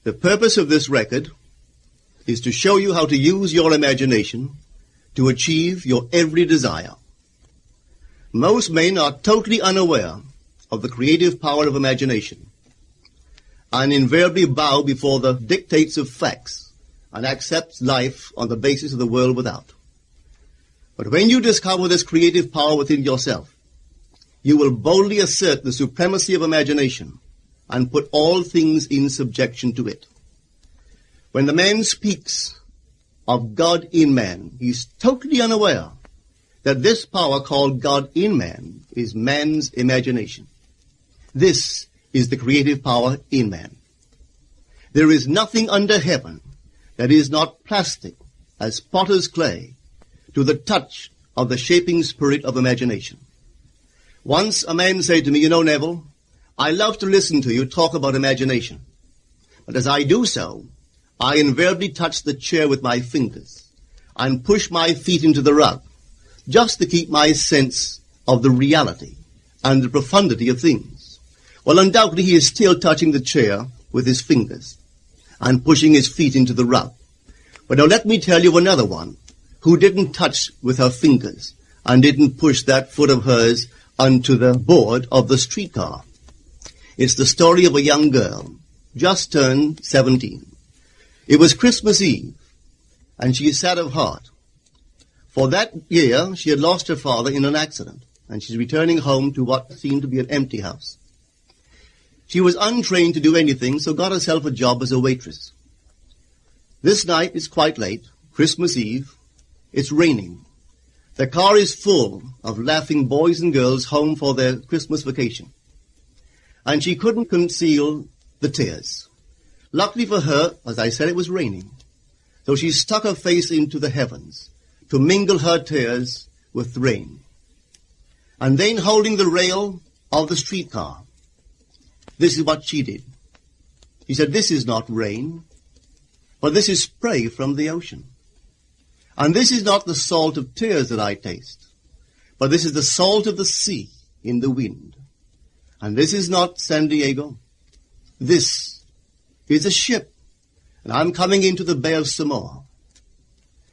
The purpose of this record is to show you how to use your imagination to achieve your every desire. Most men are totally unaware of the creative power of imagination and invariably bow before the dictates of facts and accept life on the basis of the world without. But when you discover this creative power within yourself, you will boldly assert the supremacy of imagination and put all things in subjection to it. When the man speaks of God in man, he is totally unaware that this power called God in man is man's imagination. This is the creative power in man. There is nothing under heaven that is not plastic as potter's clay to the touch of the shaping spirit of imagination. Once a man said to me, "You know, Neville, I love to listen to you talk about imagination. But as I do so, I invariably touch the chair with my fingers and push my feet into the rug just to keep my sense of the reality and the profundity of things." Well, undoubtedly he is still touching the chair with his fingers and pushing his feet into the rug. But now let me tell you another one who didn't touch with her fingers and didn't push that foot of hers onto the board of the streetcar. It's the story of a young girl, just turned 17. It was Christmas Eve, and she is sad of heart. For that year, she had lost her father in an accident, and she's returning home to what seemed to be an empty house. She was untrained to do anything, so got herself a job as a waitress. This night is quite late, Christmas Eve. It's raining. The car is full of laughing boys and girls home for their Christmas vacation. And she couldn't conceal the tears. Luckily for her, as I said, it was raining. So she stuck her face into the heavens to mingle her tears with the rain. And then holding the rail of the streetcar, this is what she did. She said, "This is not rain, but this is spray from the ocean. And this is not the salt of tears that I taste, but this is the salt of the sea in the wind. And this is not San Diego. This is a ship, and I'm coming into the Bay of Samoa."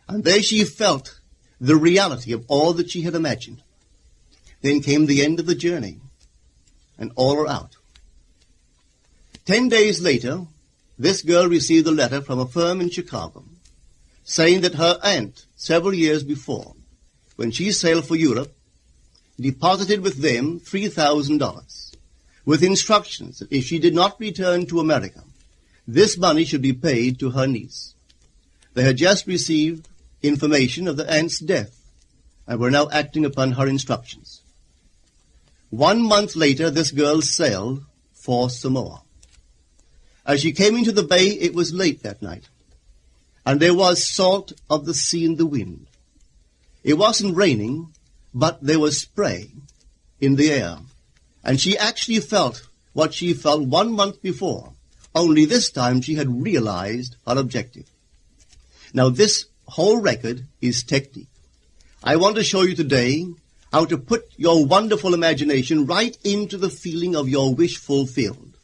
And there she felt the reality of all that she had imagined. Then came the end of the journey, and all are out. 10 days later, this girl received a letter from a firm in Chicago saying that her aunt, several years before, when she sailed for Europe, deposited with them $3,000 with instructions that if she did not return to America, this money should be paid to her niece. They had just received information of the aunt's death and were now acting upon her instructions. 1 month later, this girl sailed for Samoa. As she came into the bay, it was late that night, and there was salt of the sea in the wind. It wasn't raining, but there was spray in the air, and she actually felt what she felt 1 month before, only this time she had realized her objective. Now this whole record is technique. I want to show you today how to put your wonderful imagination right into the feeling of your wish fulfilled,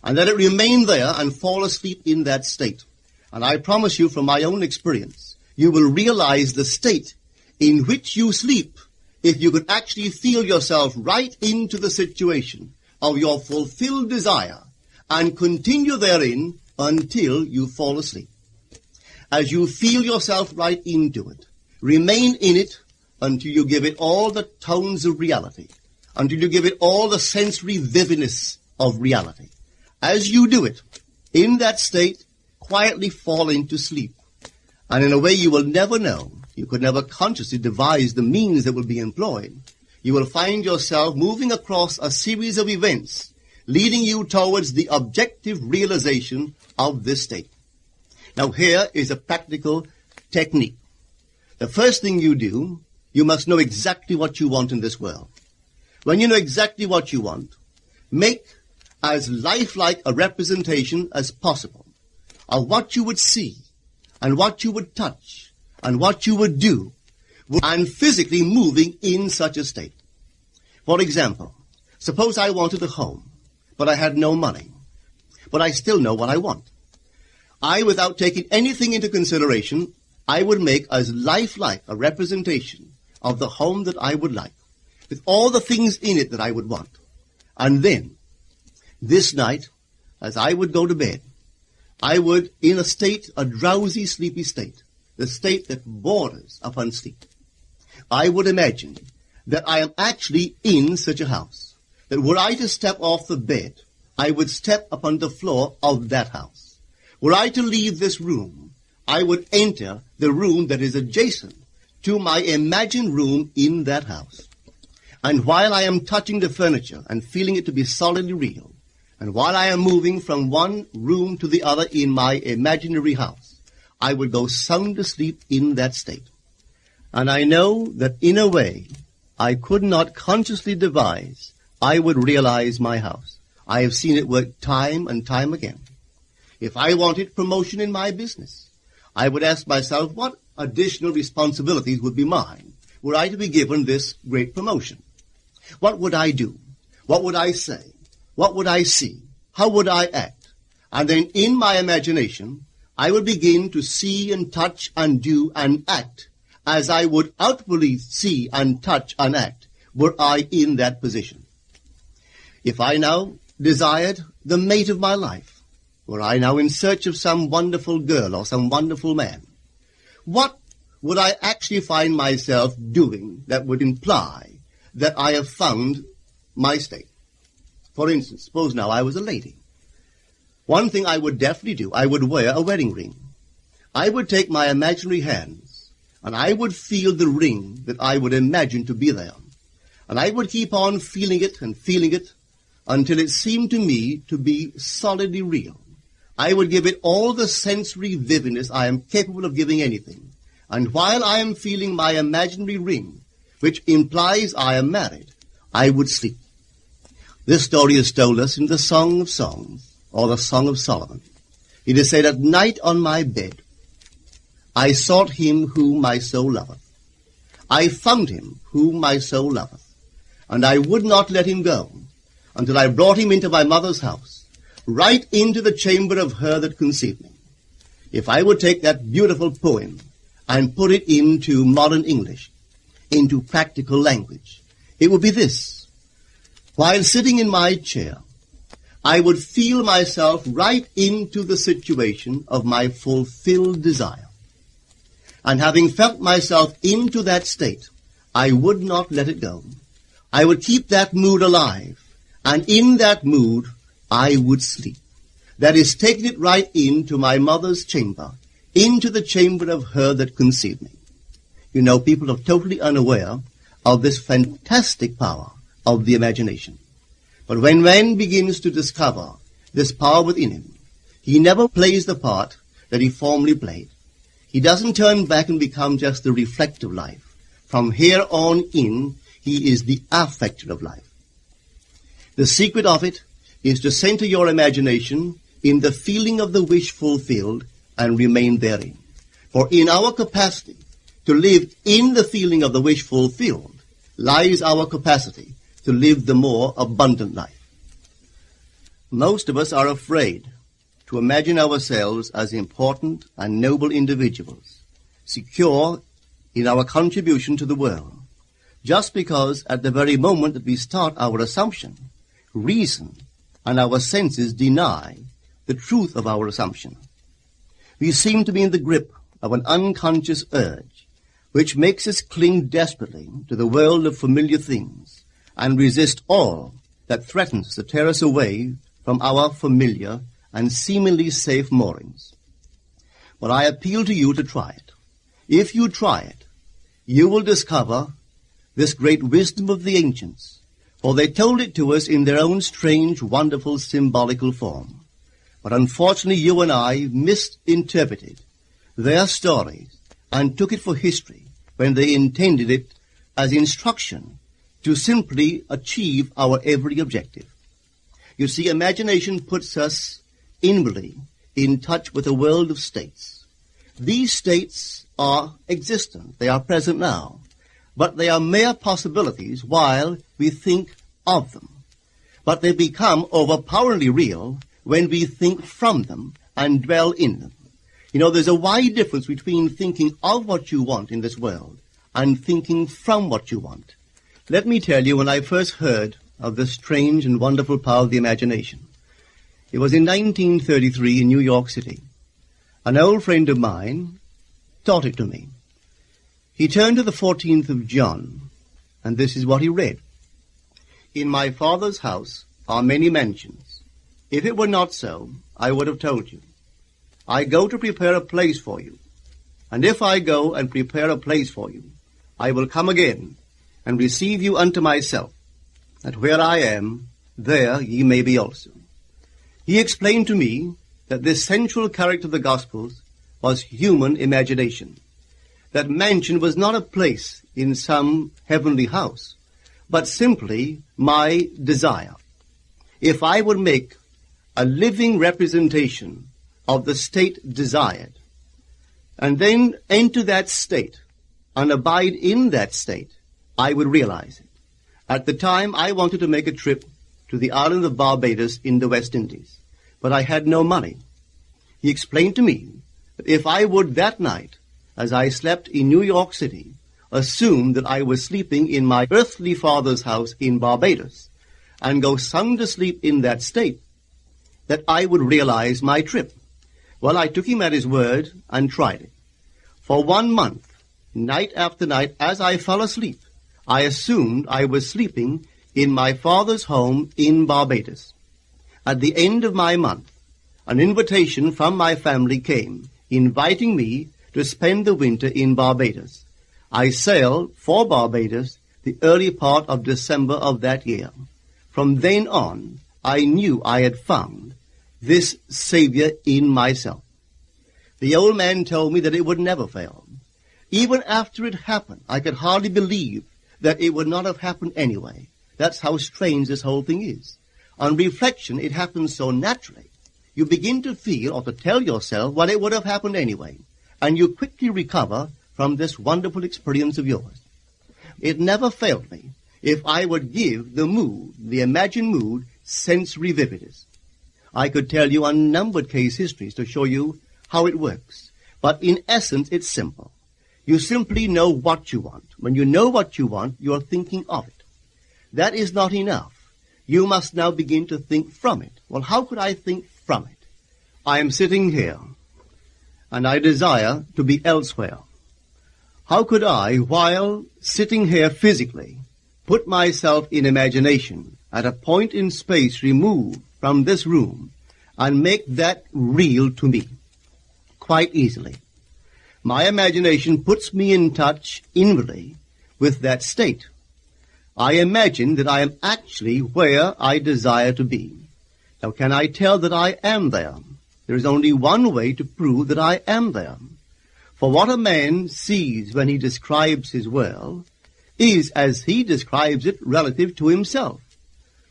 and let it remain there and fall asleep in that state. And I promise you from my own experience, you will realize the state in which you sleep if you could actually feel yourself right into the situation of your fulfilled desire and continue therein until you fall asleep. As you feel yourself right into it, remain in it until you give it all the tones of reality, until you give it all the sensory vividness of reality. As you do it, in that state, quietly fall into sleep. And in a way you will never know, you could never consciously devise the means that will be employed, you will find yourself moving across a series of events leading you towards the objective realization of this state. Now here is a practical technique. The first thing you do, you must know exactly what you want in this world. When you know exactly what you want, make as lifelike a representation as possible of what you would see and what you would touch and what you would do and physically moving in such a state. For example, suppose I wanted a home, but I had no money, but I still know what I want. without taking anything into consideration, I would make as lifelike a representation of the home that I would like, with all the things in it that I would want. And then, this night, as I would go to bed, I would, in a drowsy, sleepy state, the state that borders upon sleep, I would imagine that I am actually in such a house, that were I to step off the bed, I would step upon the floor of that house. Were I to leave this room, I would enter the room that is adjacent to my imagined room in that house. And while I am touching the furniture and feeling it to be solidly real, and while I am moving from one room to the other in my imaginary house, I would go sound asleep in that state. And I know that in a way I could not consciously devise, I would realize my house. I have seen it work time and time again. If I wanted promotion in my business, I would ask myself what additional responsibilities would be mine were I to be given this great promotion. What would I do? What would I say? What would I see? How would I act? And then in my imagination, I would begin to see and touch and do and act as I would outwardly see and touch and act were I in that position. If I now desired the mate of my life, were I now in search of some wonderful girl or some wonderful man, what would I actually find myself doing that would imply that I have found my state? For instance, suppose now I was a lady. One thing I would definitely do, I would wear a wedding ring. I would take my imaginary hands, and I would feel the ring that I would imagine to be there. And I would keep on feeling it until it seemed to me to be solidly real. I would give it all the sensory vividness I am capable of giving anything. And while I am feeling my imaginary ring, which implies I am married, I would sleep. This story is told us in the Song of Songs, or the Song of Solomon. It is said, "At night on my bed, I sought him whom my soul loveth. I found him whom my soul loveth. And I would not let him go until I brought him into my mother's house, right into the chamber of her that conceived me." If I would take that beautiful poem and put it into modern English, into practical language, it would be this. While sitting in my chair, I would feel myself right into the situation of my fulfilled desire. And having felt myself into that state, I would not let it go. I would keep that mood alive, and in that mood, I would sleep. That is, taking it right into my mother's chamber, into the chamber of her that conceived me. You know, people are totally unaware of this fantastic power of the imagination. But when man begins to discover this power within him, he never plays the part that he formerly played. He doesn't turn back and become just the reflective life. From here on in, he is the affecter of life. The secret of it is to center your imagination in the feeling of the wish fulfilled and remain therein. For in our capacity to live in the feeling of the wish fulfilled lies our capacity to live the more abundant life. Most of us are afraid to imagine ourselves as important and noble individuals, secure in our contribution to the world, just because at the very moment that we start our assumption, reason and our senses deny the truth of our assumption. We seem to be in the grip of an unconscious urge, which makes us cling desperately to the world of familiar things and resist all that threatens to tear us away from our familiar and seemingly safe moorings. But I appeal to you to try it. If you try it, you will discover this great wisdom of the ancients, for they told it to us in their own strange, wonderful, symbolical form. But unfortunately, you and I misinterpreted their stories and took it for history when they intended it as instruction to simply achieve our every objective. You see, imagination puts us inwardly in touch with a world of states. These states are existent. They are present now. But they are mere possibilities while we think of them. But they become overpoweringly real when we think from them and dwell in them. You know, there's a wide difference between thinking of what you want in this world and thinking from what you want. Let me tell you, when I first heard of this strange and wonderful power of the imagination, it was in 1933 in New York City. An old friend of mine taught it to me. He turned to the 14th of John, and this is what he read. In my Father's house are many mansions. If it were not so, I would have told you. I go to prepare a place for you. And if I go and prepare a place for you, I will come again and receive you unto myself, that where I am, there ye may be also. He explained to me that this central character of the Gospels was human imagination. That mansion was not a place in some heavenly house, but simply my desire. If I would make a living representation of the state desired, and then enter that state and abide in that state, I would realize it. At the time, I wanted to make a trip to the island of Barbados in the West Indies, but I had no money. He explained to me that if I would that night, as I slept in New York City, assume that I was sleeping in my earthly father's house in Barbados, and go sound asleep in that state, that I would realize my trip. Well, I took him at his word and tried it. For 1 month, night after night, as I fell asleep, I assumed I was sleeping in my father's home in Barbados. At the end of my month, an invitation from my family came, inviting me to spend the winter in Barbados. I sailed for Barbados the early part of December of that year. From then on, I knew I had found this Savior in myself. The old man told me that it would never fail. Even after it happened, I could hardly believe that it would not have happened anyway. That's how strange this whole thing is. On reflection, it happens so naturally. You begin to feel or to tell yourself, well, it would have happened anyway. And you quickly recover from this wonderful experience of yours. It never failed me if I would give the mood, the imagined mood, sensory vividness. I could tell you unnumbered case histories to show you how it works. But in essence, it's simple. You simply know what you want. When you know what you want, you are thinking of it. That is not enough. You must now begin to think from it. Well, how could I think from it? I am sitting here, and I desire to be elsewhere. How could I, while sitting here physically, put myself in imagination at a point in space removed from this room and make that real to me? Quite easily. My imagination puts me in touch inwardly with that state. I imagine that I am actually where I desire to be. Now, can I tell that I am there? There is only one way to prove that I am there. For what a man sees when he describes his world is as he describes it relative to himself.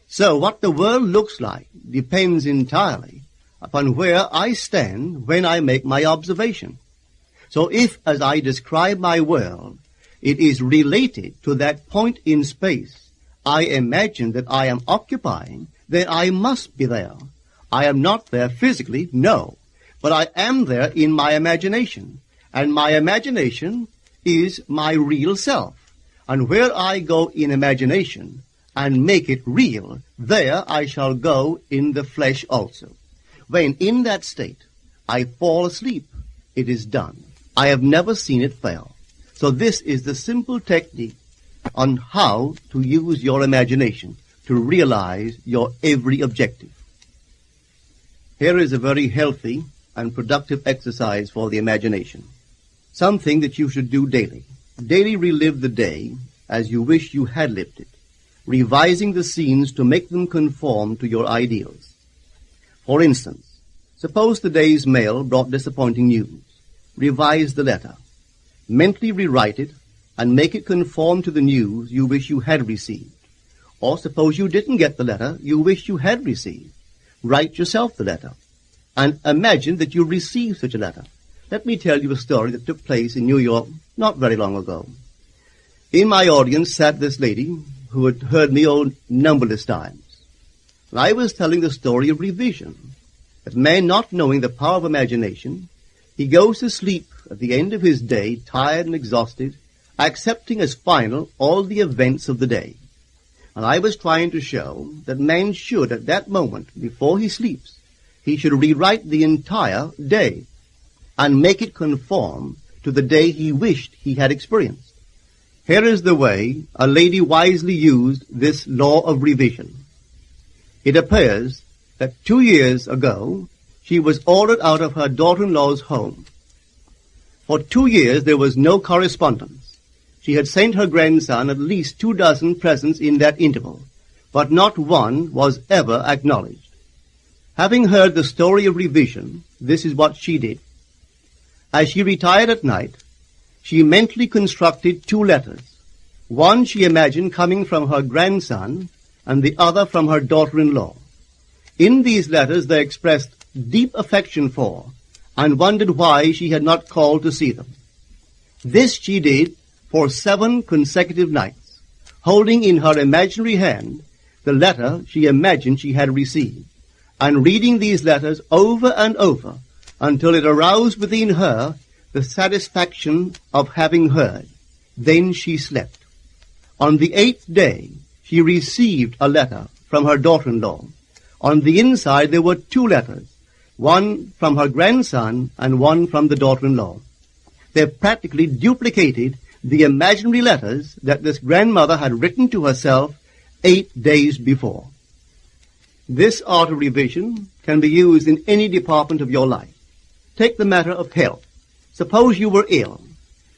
So what the world looks like depends entirely upon where I stand when I make my observation. So if, as I describe my world, it is related to that point in space I imagine that I am occupying, then I must be there. I am not there physically, no, but I am there in my imagination, and my imagination is my real self. And where I go in imagination and make it real, there I shall go in the flesh also. When in that state I fall asleep, it is done. I have never seen it fail. So this is the simple technique on how to use your imagination to realize your every objective. Here is a very healthy and productive exercise for the imagination. Something that you should do daily. Daily relive the day as you wish you had lived it, revising the scenes to make them conform to your ideals. For instance, suppose the day's mail brought disappointing news. Revise the letter. Mentally rewrite it and make it conform to the news you wish you had received. Or suppose you didn't get the letter you wish you had received. Write yourself the letter and imagine that you received such a letter. Let me tell you a story that took place in New York not very long ago. In my audience sat this lady who had heard me numberless times. I was telling the story of revision, that man, not knowing the power of imagination, He goes to sleep at the end of his day, tired and exhausted, accepting as final all the events of the day. And I was trying to show that man should, at that moment, before he sleeps, he should rewrite the entire day and make it conform to the day he wished he had experienced. Here is the way a lady wisely used this law of revision. It appears that 2 years ago, she was ordered out of her daughter-in-law's home. For 2 years there was no correspondence. She had sent her grandson at least 24 presents in that interval, but not one was ever acknowledged. Having heard the story of revision, this is what she did. As she retired at night, she mentally constructed 2 letters. One she imagined coming from her grandson, and the other from her daughter-in-law. In these letters they expressed deep affection for, and wondered why she had not called to see them. This she did for 7 consecutive nights, holding in her imaginary hand the letter she imagined she had received, and reading these letters over and over until it aroused within her the satisfaction of having heard. Then she slept. On the 8th day, she received a letter from her daughter-in-law. On the inside there were 2 letters, one from her grandson and one from the daughter-in-law. They practically duplicated the imaginary letters that this grandmother had written to herself 8 days before. This art of revision can be used in any department of your life. Take the matter of health. Suppose you were ill.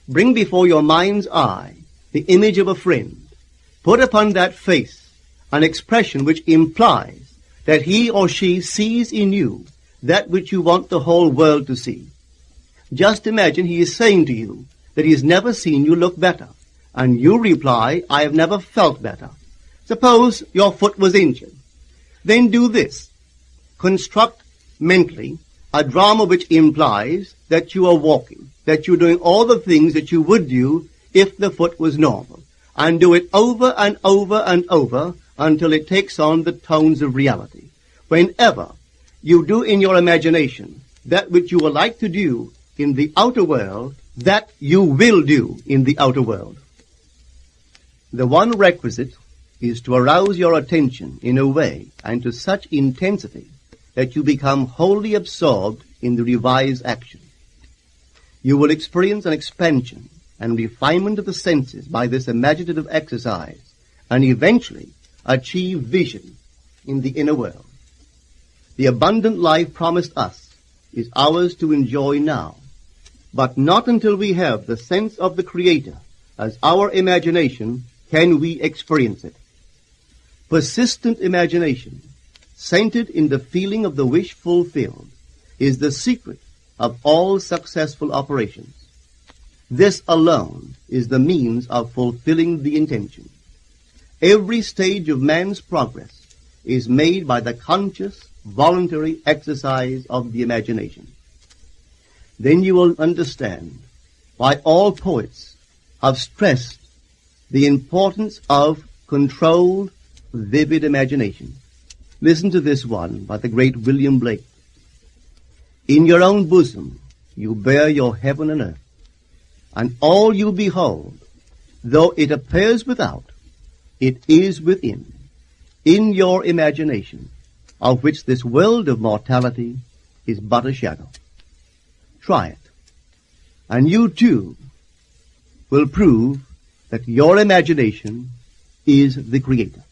Bring before your mind's eye the image of a friend. Put upon that face an expression which implies that he or she sees in you that which you want the whole world to see. Just imagine he is saying to you that he has never seen you look better, and you reply, I have never felt better. Suppose your foot was injured. Then do this. Construct mentally a drama which implies that you are walking, that you're doing all the things that you would do if the foot was normal, and do it over and over and over until it takes on the tones of reality. Whenever you do in your imagination that which you would like to do in the outer world, that you will do in the outer world. The one requisite is to arouse your attention in a way and to such intensity that you become wholly absorbed in the revised action. You will experience an expansion and refinement of the senses by this imaginative exercise, and eventually achieve vision in the inner world. The abundant life promised us is ours to enjoy now, but not until we have the sense of the Creator as our imagination can we experience it. Persistent imagination, centered in the feeling of the wish fulfilled, is the secret of all successful operations. This alone is the means of fulfilling the intention. Every stage of man's progress is made by the conscious, voluntary exercise of the imagination. Then you will understand why all poets have stressed the importance of controlled, vivid imagination. Listen to this one by the great William Blake. In your own bosom you bear your heaven and earth, and all you behold, though it appears without, it is within, in your imagination, of which this world of mortality is but a shadow. Try it, and you too will prove that your imagination is the Creator.